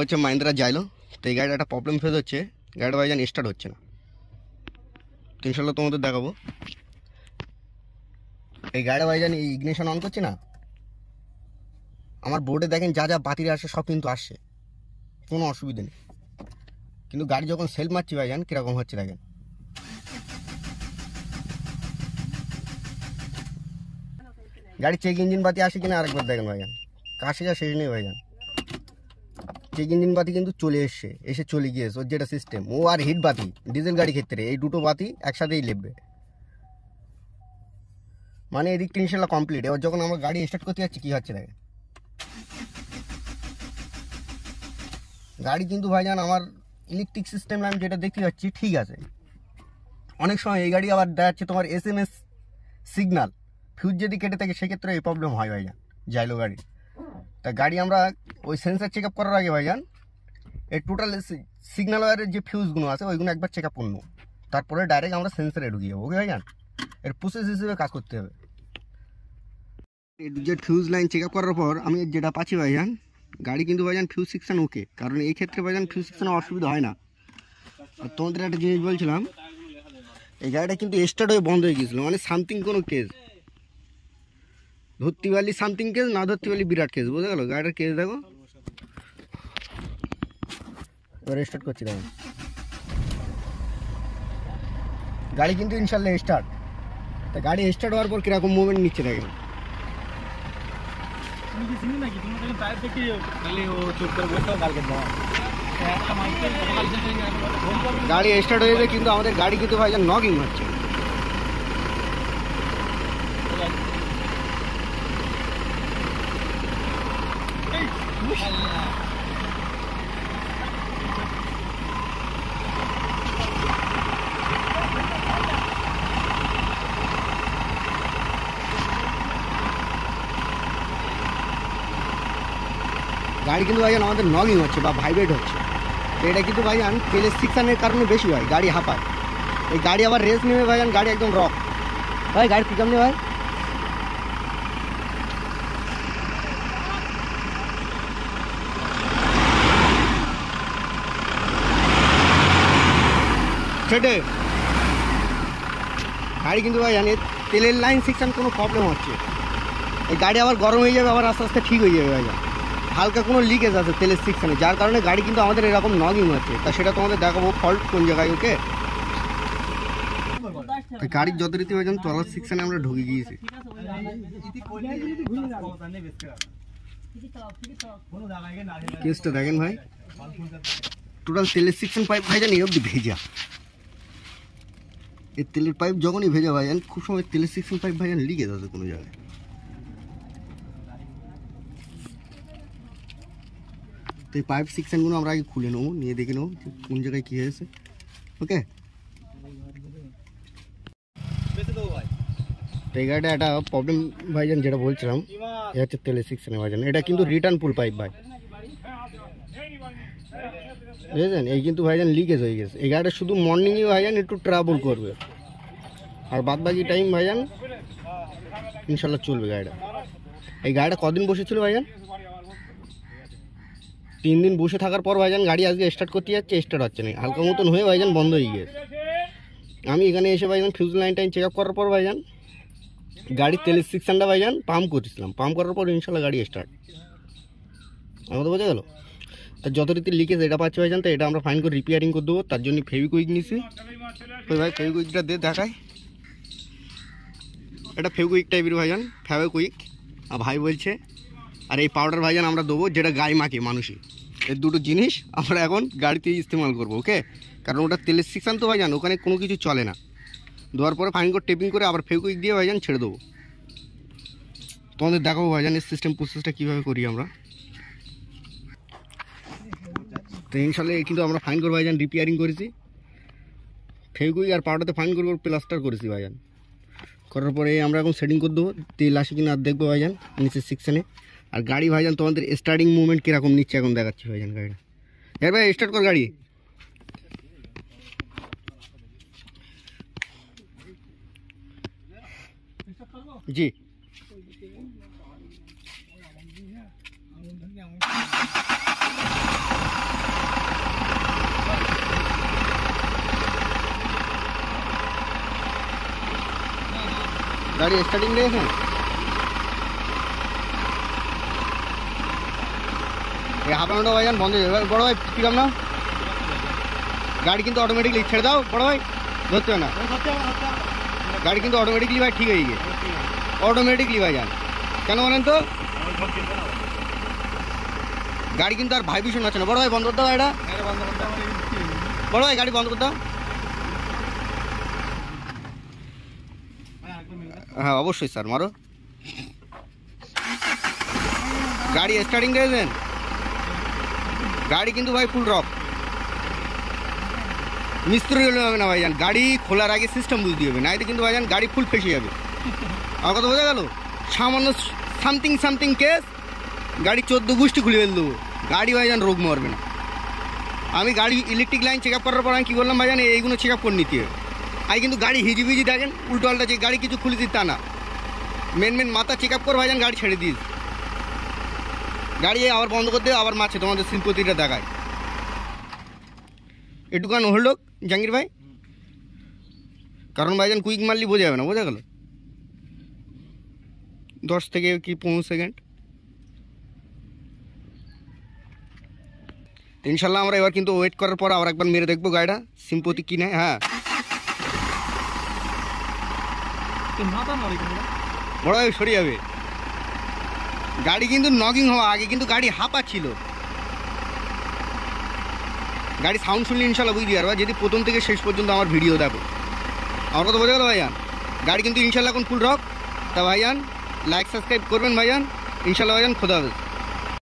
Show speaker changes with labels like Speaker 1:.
Speaker 1: হচ্ছে মাহিন্দ্রা জাইলো। তো এই গাড়িটা একটা প্রবলেম ফেস হচ্ছে, গাড়িটা ভাইজান স্টার্ট হচ্ছে না। তো ইনশাল্লাহ তোমাদের দেখাবো। এই গাড়িটা ভাইজান এই ইগনিশন অন করছে না, আমার বোর্ডে দেখেন যা যা বাতিল আসে সব কিন্তু আসছে, কোনো অসুবিধা নেই। কিন্তু গাড়ি যখন সেলফ মারছি ভাইজান কীরকম হচ্ছে দেখেন। গাড়ি চেক ইঞ্জিন বাতি আসে কিনা আরেকবার দেখেন ভাইজান, কাশে যা শেষ নেই ভাইজান। চেক ইঞ্জিন বাতি কিন্তু চলে এসে চলে গিয়েছে, ওর যেটা সিস্টেম। ও আর হিট বাতি ডিজেল গাড়ি ক্ষেত্রে এই দুটো বাতি একসাথেই লেপবে, মানে এদিক ইনশাল্লাহ কমপ্লিট। এবার যখন আমরা গাড়ি স্টার্ট করতে যাচ্ছি কী হচ্ছে দেখেন। গাড়ি কিন্তু ভাইজান আমার ইলেকট্রিক সিস্টেম আমি যেটা দেখতে পাচ্ছি ঠিক আছে। অনেক সময় এই গাড়ি আবার দেখাচ্ছে তোমার SMS সিগনাল ফিউজ যদি কেটে থাকে সেক্ষেত্রে এই প্রবলেম হয় ভাইজান জাইলো গাড়ি। তা গাড়ি আমরা ওই সেন্সার চেক আপ করার আগে ভাইজান এই টোটাল সিগন্যাল ওয়ারের যে ফিউজগুলো আছে ওইগুলো একবার চেক আপ করবো, তারপরে ডাইরেক্ট আমরা সেন্সারে ঢুকিয়ে যাবো। ওকে ভাইজান, এর প্রসেস হিসেবে কাজ করতে হবে। যে ফিউজ লাইন চেক আপ করার পর আমি যেটা পাচ্ছি ভাইজান, গাড়ি কিন্তু ভাইজান ফিউজ সেকশন ওকে, কারণ এই ক্ষেত্রে ভাইজান ফিউজ সেকশনে অসুবিধা হয় না। আর তোমাদের একটা জিনিস বলছিলাম, এই গাড়িটা কিন্তু স্টার্ট হয়ে বন্ধ হয়ে গিয়েছিলো, মানে সামথিং কোনো কেস, ধরতে পারলি সামথিং কেস, না ধরতে পারলি বিরাট কেস, বুঝে গেল গাড়িটার কেস। দেখো এবার স্টার্ট করছি দেখো, গাড়ি কিন্তু ইনশাল্লাহ স্টার্ট। তা গাড়ি স্টার্ট হওয়ার পর কীরকম মুভমেন্ট নিচ্ছে দেখেন। গাড়ি স্টার্ট হয়ে যাবে কিন্তু আমাদের গাড়ি কিন্তু ভাইজান নগিং হচ্ছে। গাড়ি কিন্তু ভাইজান আমাদের নগিং হচ্ছে বা ভাইব্রেট হচ্ছে। এটা কিন্তু ভাইজান তেলের সিকশনের কারণে বেশি হয়, গাড়ি হাঁপায়। এই গাড়ি আবার রেস নেবে ভাইজান, গাড়ি একদম রক ভাই, গাড়ি পিক আপ নেই ভাই। সেটে গাড়ি কিন্তু ভাইজান তেলের লাইন সেকশন কোনো প্রবলেম হচ্ছে, এই গাড়ি আবার গরম হয়ে যাবে, আবার আস্তে আস্তে ঠিক হয়ে যাবে ভাইজান। হালকা কোনো লিকেজ আছে তেলের সেকশনে, যার কারণে গাড়ি কিন্তু আমাদের এরকম নগিং হচ্ছে। তা সেটা তোমাদের দেখাবো ফল্ট কোন জায়গায়। ওকে, গাড়ির যত রীতি ভাইজান তলার সেকশনে আমরা ঢুকে গিয়েছি। কেসটা দেখেন ভাই, টোটাল তেলের সেকশন পাইপ ভাইজান এই অবধি ভেজা। এই তেলের পাইপ যখনই ভেজা ভাইজান খুব সময় তেলের সেকশন পাইপ ভাইজান লিকেজ আছে কোনো জায়গায়। তো এই পাইপ সেকশনগুলো আমরা আগে খুলে নেবো, নিয়ে দেখে নেবো কোন জায়গায় কী হয়েছে। ওকে, তো এই গাড়িটা একটা প্রবলেম ভাইজান যেটা বলছিলাম, এ হচ্ছে তেলের সেকশনে ভাইজান। এটা কিন্তু রিটার্ন পুল পাইপ ভাই, বুঝেছেন। এই কিন্তু ভাইজান লিকেজ হয়ে গেছে। এই গাড়িটা শুধু মর্নিংয়ে ভাইজান একটু ট্রাবল করবে, আর বাদ বাকি টাইম ভাইজান ইনশাল্লাহ চলবে গাড়িটা। এই গাড়িটা কদিন বসেছিল ভাইজান? 3 দিন বসে থাকার পর ভাইজান গাড়ি আজকে স্টার্ট করতে যাচ্ছে, স্টার্ট হচ্ছে না, হালকা মতন হয়ে ভাইজান বন্ধ হয়ে গিয়েছে। আমি এখানে এসে ভাইজান ফিউজ লাইন টাইন চেক আপ করার পর ভাইজান গাড়ির তেলের সেকশনটা ভাইজান পাম্প করছিলাম, পাম্প করার পর ইনশাল্লাহ গাড়ি স্টার্ট। আমাদের বোঝা গেল। তার যত রীতির লিকেজ এটা পাচ্ছে ভাইজান, তো এটা আমরা ফাইন করে রিপেয়ারিং করে দেবো। তার জন্য ফেভিকুইক নিছি। ওই ভাই ফেভিকুইকটা দিয়ে দেখায়, এটা ফেভিকুইক টাইপের ভাইজান, ফেভিকুইক। আর ভাই বলছে আর এই পাউডার ভাইজান আমরা দেবো যেটা গায়ে মাখে মানুষই। এই দুটো জিনিস আমরা এখন গাড়িতে ইস্তেমাল করবো। ওকে, কারণ ওটা তেলের সেকশন তো ভাইজান, ওখানে কোনো কিছু চলে না। দেওয়ার পরে ফাইন করে টেপিং করে আবার ফেভিকুইক দিয়ে ভাইজান ছেড়ে দেবো। তোমাদের দেখাবো ভাইজান এর সিস্টেম প্রসেসটা কীভাবে করি আমরা। তো ইনশাল্লাহ কিন্তু আমরা ফাইন করে ভাইজান রিপেয়ারিং করেছি, ফেভিকুইক আর পাউডারতে ফাইন করে প্লাস্টার করেছি ভাইজান। করার পরে আমরা এখন সেটিং করে দেবো, তেল আসে কিনা আর দেখবো ভাইজান নিচের সেকশনে। আর গাড়ি ভাইজান তোমাদের স্টার্টিং মুভমেন্ট কীরকম নিচ্ছে এখন দেখাচ্ছি ভাইজান গাড়িটা। হ্যাঁ ভাই স্টার্ট কর গাড়ি। জি গাড়ি স্টার্টিং দিয়েছেন? এই হাঁপানোটা ভাইজান বন্ধ হয়ে যাবে। বড় ভাই কিরম না, গাড়ি কিন্তু অটোমেটিকলি ছেড়ে দাও বড় ভাই, ধরতে হবে না গাড়ি কিন্তু অটোমেটিকলি ভাই ঠিক হয়ে গিয়ে অটোমেটিকলি ভাইজান। কেন বলেন তো, গাড়ি কিন্তু আর ভাইব্রেশন হচ্ছে না। বড় ভাই বন্ধ করতে দাও এটা, বড় ভাই গাড়ি বন্ধ করতে দাও। হ্যাঁ অবশ্যই স্যার মারো। গাড়ি স্টার্টিং দিয়েছেন? গাড়ি কিন্তু ভাই ফুল রক, মিস্ত্রি হলে হবে না ভাইজান, গাড়ি খোলার আগে সিস্টেম বুঝতে হবে, না এতে কিন্তু ভাইজান গাড়ি ফুল ফেসে যাবে। আমার কথা বোঝা গেল? সামান্য সামথিং কেস গাড়ি 14 গোষ্ঠী খুলে ফেল দেবো, গাড়ি ভাইজান রোগ মরবে না। আমি গাড়ি ইলেকট্রিক লাইন চেক আপ করার পর আমি কী বললাম ভাইজান, এইগুলো চেক আপ করে নিতে হবে। আমি কিন্তু গাড়ি হিজিবিজি দেখেন উল্টো আলটা, যে গাড়ি কিছু খুলে দিই তা না, মেন মাথা চেক আপ করে ভাইজান গাড়ি ছেড়ে দিস। গাড়ি আবার বন্ধ করতে আবার মারছে, তোমাদের সিম্পতিটা দেখায়। একটুখান হোল্ড হোক জাহাঙ্গীর ভাই, কারণ ভাইজান কুইক মারলি বোঝা যাবে না, বোঝা গেল? 10 থেকে কি 15 সেকেন্ড। ইনশাল্লাহ আমরা এবার কিন্তু ওয়েট করার পর আবার একবার মেরে দেখবো গাড়িটা সিম্পতি কি নেয়। হ্যাঁ বড় ভাই সরে যাবে, গাড়ি কিন্তু নগিং হওয়া আগে কিন্তু গাড়ি হাঁপা ছিল। গাড়ি সাউন্ড শুনলে ইনশাল্লাহ বুঝতে পারবা যদি প্রথম থেকে শেষ পর্যন্ত আমার ভিডিও দেখো। আমার কথা বোঝা গেল ভাইজান? গাড়ি কিন্তু ইনশাল্লাহ এখন ফুল রক। তা ভাইজান লাইক সাবস্ক্রাইব করবেন ভাইজান, ইনশাল্লাহ ভাইজান, খোদা হাফেজ।